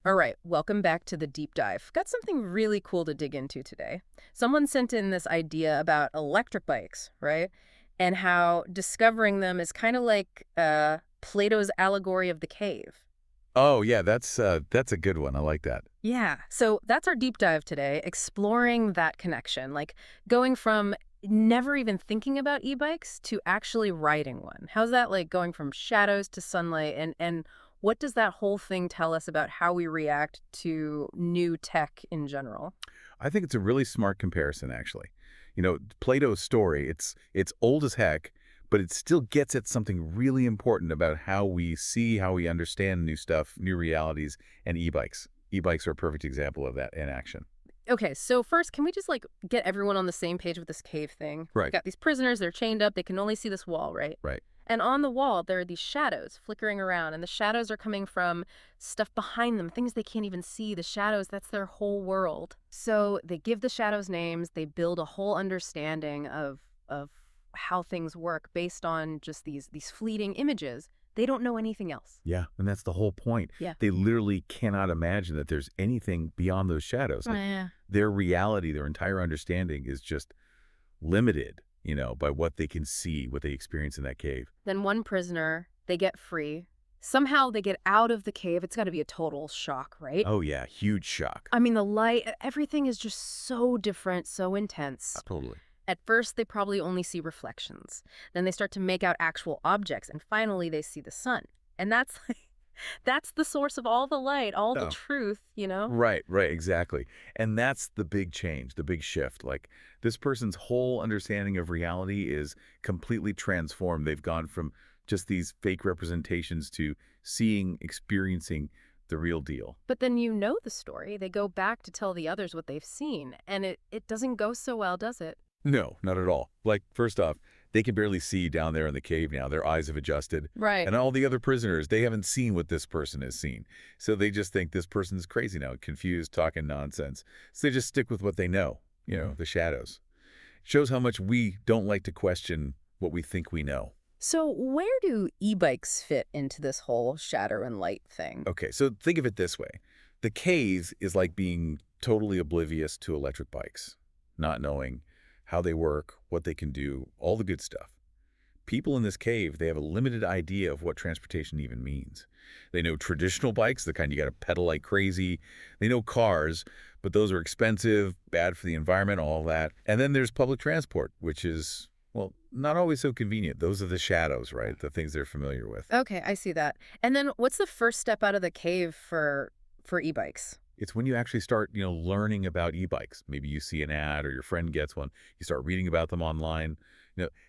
All right, welcome back to the deep dive. Got something really cool to dig into today. Someone sent in this idea about electric bikes, right? And how discovering them is kind of like Plato's allegory of the cave. Oh, yeah, that's a good one. I like that. Yeah, so that's our deep dive today, exploring that connection, like going from never even thinking about e-bikes to actually riding one. How's that like going from shadows to sunlight and what does that whole thing tell us about how we react to new tech in general? I think it's a really smart comparison, actually. Plato's story, it's old as heck, but it still gets at something really important about how we see, how we understand new stuff, new realities, and e-bikes. E-bikes are a perfect example of that in action. Okay, so first, can we just like get everyone on the same page with this cave thing? We Right, got these prisoners, they're chained up, they can only see this wall, right? right. And on the wall, there are these shadows flickering around, and the shadows are coming from stuff behind them, things they can't even see. The shadows, that's their whole world. So they give the shadows names, they build a whole understanding of how things work based on just these fleeting images. They don't know anything else. Yeah, and that's the whole point. Yeah. They literally cannot imagine that there's anything beyond those shadows. Like Yeah. their reality, their entire understanding is just limited, by what they can see, what they experience in that cave. Then one prisoner, they get free. Somehow they get out of the cave. It's got to be a total shock, right? Oh yeah, huge shock. I mean, the light, everything is just so different, so intense. Totally. At first, they probably only see reflections. Then they start to make out actual objects, and finally they see the sun. And that's like, that's the source of all the light, all the Oh, truth, you know? right, right, exactly. And that's the big change, the big shift. Like this person's whole understanding of reality is completely transformed. They've gone from just these fake representations to seeing, experiencing the real deal. But then you know the story. They go back to tell the others what they've seen, and it doesn't go so well, does it? No, not at all. Like, first off, they can barely see down there in the cave now. Their eyes have adjusted. Right. And all the other prisoners, they haven't seen what this person has seen. So they just think this person's crazy now, confused, talking nonsense. So they just stick with what they know, the shadows. Shows how much we don't like to question what we think we know. So where do e-bikes fit into this whole shadow and light thing? Okay, so think of it this way. The cave is like being totally oblivious to electric bikes, not knowing how they work, what they can do, all the good stuff. People in this cave, they have a limited idea of what transportation even means. They know traditional bikes, the kind you got to pedal like crazy. They know cars, but those are expensive, bad for the environment, all that. And then there's public transport, which is, well, not always so convenient. Those are the shadows, right? The things they're familiar with. Okay, I see that. And then what's the first step out of the cave for e-bikes? It's when you actually start, learning about e-bikes. Maybe you see an ad or your friend gets one. You start reading about them online.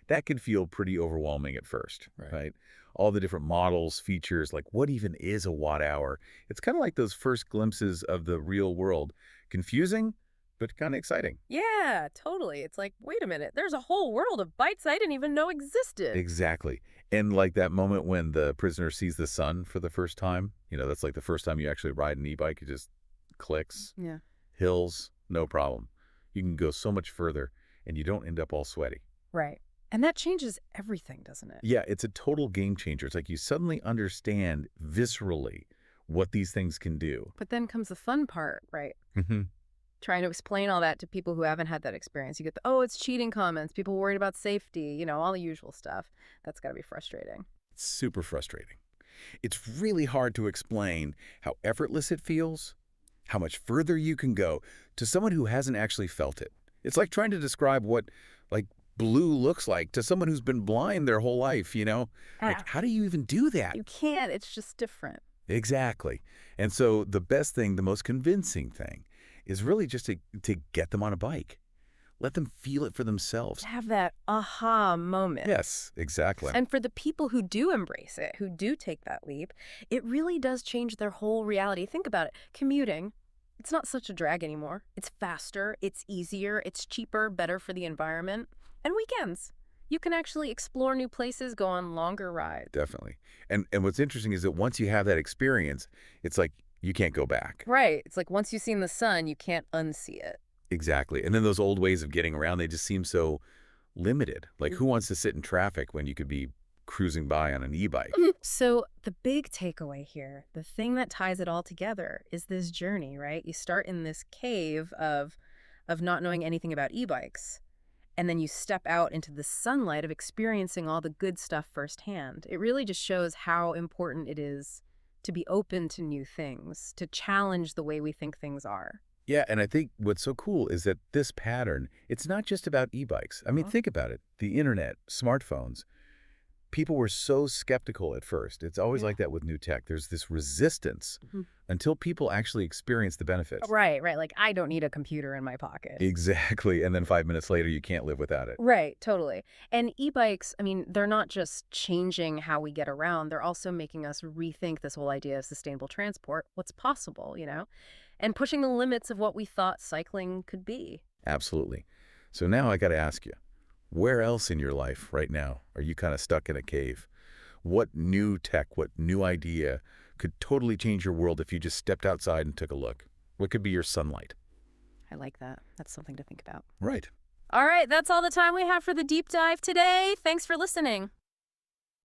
That can feel pretty overwhelming at first, right? All the different models, features, like what even is a watt hour? It's kind of like those first glimpses of the real world. Confusing, but kind of exciting. Yeah, totally. It's like, wait a minute, there's a whole world of bikes I didn't even know existed. Exactly. And like that moment when the prisoner sees the sun for the first time, that's like the first time you actually ride an e-bike. It just clicks. Yeah. Hills, no problem. You can go so much further and you don't end up all sweaty. Right. And that changes everything, doesn't it? Yeah, it's a total game changer. It's like you suddenly understand viscerally what these things can do. But then comes the fun part, right? Hmm. Trying to explain all that to people who haven't had that experience. You get the, oh, it's cheating comments, people worried about safety, all the usual stuff. That's got to be frustrating. It's super frustrating. It's really hard to explain how effortless it feels, how much further you can go to someone who hasn't actually felt it. It's like trying to describe what, like, blue looks like to someone who's been blind their whole life. Ah, Like, how do you even do that? you can't. It's just different. Exactly. And so the best thing, the most convincing thing, is really just to get them on a bike. Let them feel it for themselves. To have that aha moment. Yes, exactly. And for the people who do embrace it, who do take that leap, it really does change their whole reality. Think about it. Commuting, it's not such a drag anymore. It's faster, it's easier, it's cheaper, better for the environment. And weekends. You can actually explore new places, go on longer rides. Definitely. And what's interesting is that once you have that experience, it's like you can't go back. Right. It's like once you've seen the sun, you can't unsee it. Exactly. And then those old ways of getting around, they just seem so limited. Like Mm. who wants to sit in traffic when you could be cruising by on an e-bike. So the big takeaway here, the thing that ties it all together is this journey, right? You start in this cave of not knowing anything about e-bikes, and then you step out into the sunlight of experiencing all the good stuff firsthand. It really just shows how important it is to be open to new things, to challenge the way we think things are. Yeah, and I think what's so cool is that this pattern, it's not just about e-bikes. I mean, Uh-huh. think about it. The internet, smartphones, people were so skeptical at first. It's always Yeah. like that with new tech. There's this resistance until people actually experience the benefits. Right, right. Like, I don't need a computer in my pocket. Exactly. And then 5 minutes later, you can't live without it. Right, totally. And e-bikes, I mean, they're not just changing how we get around, they're also making us rethink this whole idea of sustainable transport, what's possible, and pushing the limits of what we thought cycling could be. Absolutely. So now I got to ask you, where else in your life right now are you kind of stuck in a cave? What new tech, what new idea could totally change your world if you just stepped outside and took a look? What could be your sunlight? I like that. That's something to think about. Right. All right, that's all the time we have for the deep dive today. Thanks for listening.